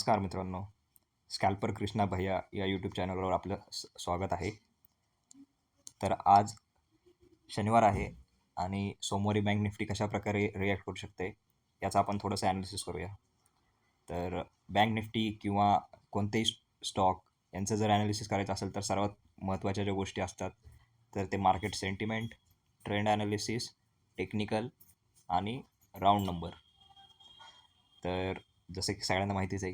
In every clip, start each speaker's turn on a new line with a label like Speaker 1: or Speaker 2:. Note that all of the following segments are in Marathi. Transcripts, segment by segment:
Speaker 1: नमस्कार मित्रांनो. स्कॅल्पर कृष्णा भैया या यूट्यूब चॅनलवर आपलं स्वागत आहे. तर आज शनिवार आहे आणि सोमवारी बँक निफ्टी कशा प्रकारे रिॲक्ट करू शकते याचं आपण थोडंसं ॲनालिसिस करूया. तर बँक निफ्टी किंवा कोणतेही स्टॉक यांचं जर ॲनालिसिस करायचं असेल तर सर्वात महत्त्वाच्या ज्या गोष्टी असतात तर ते market sentiment, trend analysis, technical आणि राऊंड नंबर. तर जसं की सगळ्यांना माहितीच आहे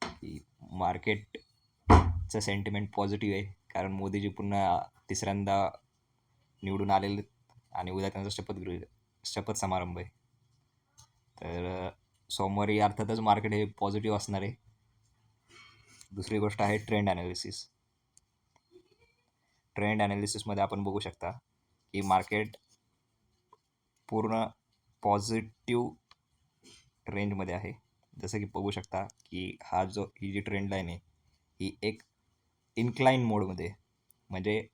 Speaker 1: की मार्केटचं सेंटिमेंट पॉझिटिव्ह आहे, कारण मोदीजी पुन्हा तिसऱ्यांदा निवडून आलेले आणि उद्या त्यांचा शपथ समारंभ आहे. तर सोमवारी अर्थातच मार्केट हे पॉझिटिव्ह असणार आहे. दुसरी गोष्ट आहे ट्रेंड ॲनालिसिस. ट्रेंड ॲनालिसिसमध्ये आपण बघू शकता की मार्केट पूर्ण पॉझिटिव्ह रेंजमध्ये आहे. जसं की बघू शकता की ही जी ट्रेंड लाईन आहे ही एक इन्क्लाइन मोडमध्ये, म्हणजे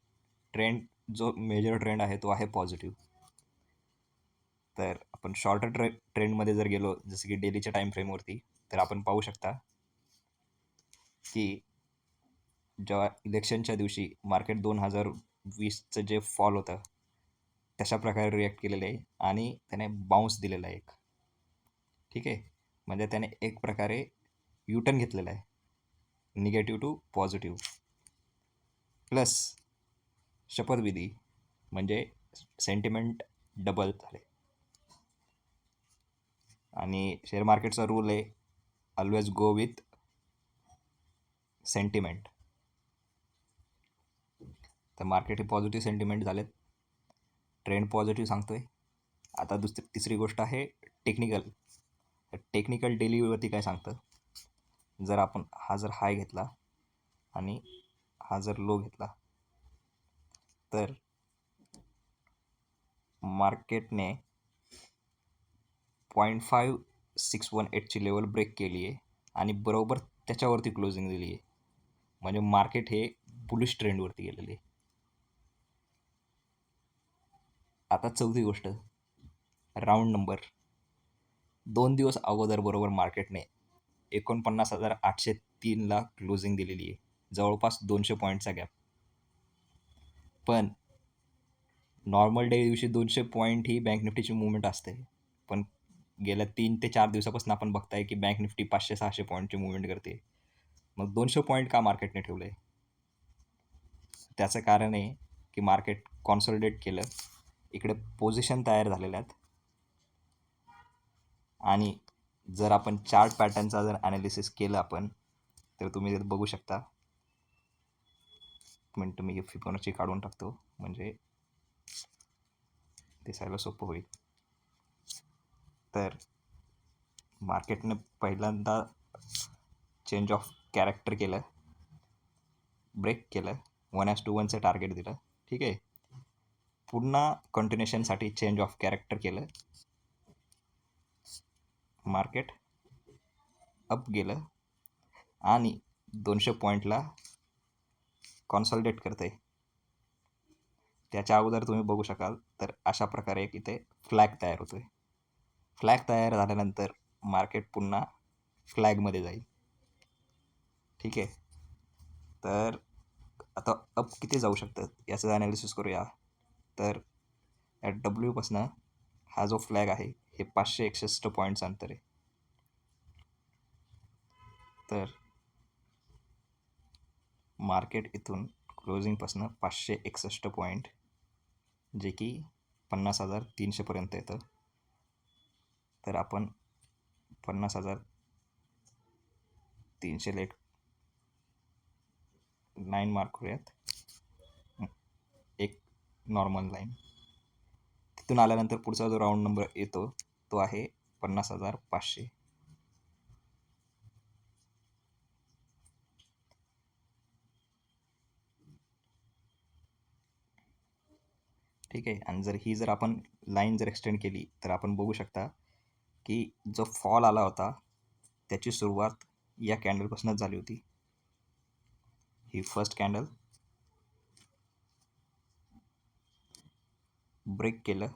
Speaker 1: ट्रेंड जो मेजर ट्रेंड आहे तो आहे पॉझिटिव्ह. तर आपण शॉर्टर ट्रेंडमध्ये जर गेलो, जसं की डेलीच्या टाईम फ्रेमवरती, तर आपण पाहू शकता की जेव्हा इलेक्शनच्या दिवशी मार्केट 2020चं जे फॉल होतं तशा प्रकारे रिॲक्ट केलेलं आहे आणि त्याने बाउन्स दिलेला आहे एक. ठीक आहे, म्हणजे त्याने एक प्रकारे युटर्न घेतलेला आहे, निगेटिव्ह टू पॉझिटिव्ह. प्लस शपथविधी म्हणजे सेंटिमेंट डबल झाले. आणि शेअर मार्केटचा रूल आहे ऑलवेज गो विथ सेंटिमेंट. तर मार्केट हे पॉझिटिव्ह सेंटिमेंट झालेत, ट्रेंड पॉझिटिव्ह सांगतोय. आता तिसरी गोष्ट आहे टेक्निकल. टेक्निकल डेलीवरती काय सांगतं, जर आपण हा जर हाय घेतला आणि हा जर लो घेतला तर मार्केटने 0.5618ची लेवल ब्रेक केली आहे आणि बरोबर त्याच्यावरती क्लोजिंग दिली आहे, म्हणजे मार्केट हे बुलिश ट्रेंडवरती गेलेले आहे. आता चौथी गोष्ट, राऊंड नंबर. 2 दिवस अगोदर बरोबर मार्केटने 49,803ला क्लोजिंग दिलेली आहे, जवळपास 200 पॉईंटचा गॅप. पण नॉर्मल डे दिवशी 200 पॉईंट ही बँक निफ्टीची मुवमेंट असते, पण गेल्या 3 ते 4 दिवसापासून आपण बघताय की बँक निफ्टी 500-600 पॉईंटची मुवमेंट करते. मग 200 पॉईंट का मार्केटने ठेवलं आहे? त्याचं कारण आहे की मार्केट कॉन्सॉलिडेट केलं, इकडे पोझिशन तयार झालेल्या आहेत. आणि जर आपण चार्ट पॅटर्नचा जर ॲनालिसिस केलं आपण, तर तुम्ही बघू शकता. मिनटं मी फिबोनाची काढून टाकतो म्हणजे दिसायला सोपं होईल. तर मार्केटने पहिल्यांदा चेंज ऑफ कॅरेक्टर केलं, ब्रेक केलं, 1:1चं टार्गेट दिलं. ठीक आहे, पुन्हा कंटिन्युएशनसाठी चेंज ऑफ कॅरेक्टर केलं, मार्केट अप गेलं आणि 200 पॉईंटला कॉन्सॉलिडेट करते. त्याच्या अगोदर तुम्ही बघू शकाल तर अशा प्रकारे एक इथे फ्लॅग तयार होतोय. फ्लॅग तयार झाल्यानंतर मार्केट पुन्हा फ्लॅगमध्ये जाईल. ठीक आहे, तर आता अप किती जाऊ शकतं याचं ॲनालिसिस करूया. तर या डब्ल्यूपासनं हा जो फ्लॅग आहे हे 561 पॉईंटचं अंतर आहे. तर मार्केट इथून क्लोजिंगपासनं 561 पॉईंट, जे की 50,300पर्यंत येतं. तर आपण 50,300 एक 9 मार्क करूयात, एक नॉर्मल लाईन. तिथून आल्यानंतर पुढचा जो राऊंड नंबर येतो तो आहे 50,500. ठीक आहे, आणि जर आपण लाईन जर एक्सटेंड केली तर आपण बघू शकता की जो फॉल आला होता त्याची सुरुवात या कॅन्डलपासूनच झाली होती. ही फर्स्ट कॅन्डल ब्रेक केलं,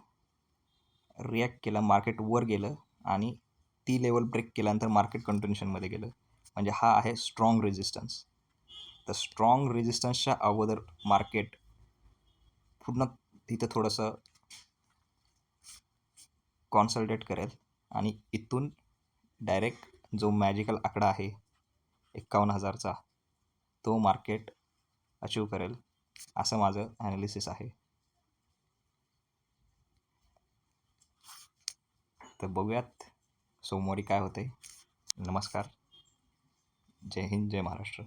Speaker 1: रिॲक्ट केलं, मार्केट वर गेलं आणि ती लेवल ब्रेक केल्यानंतर मार्केट कंटिन्युएशनमध्ये गेलं. म्हणजे हा आहे स्ट्रॉंग रेजिस्टन्स. तर स्ट्रॉंग रेजिस्टन्सच्या अगोदर मार्केट पूर्ण तिथं थोडंसं कॉन्सल्टेट करेल आणि इथून डायरेक्ट जो मॅजिकल आकडा आहे 51,000चा तो मार्केट अचीव करेल, असं माझं ॲनालिसिस आहे. तर बघूयात सोमवारी काय होते. नमस्कार. जय हिंद, जय महाराष्ट्र.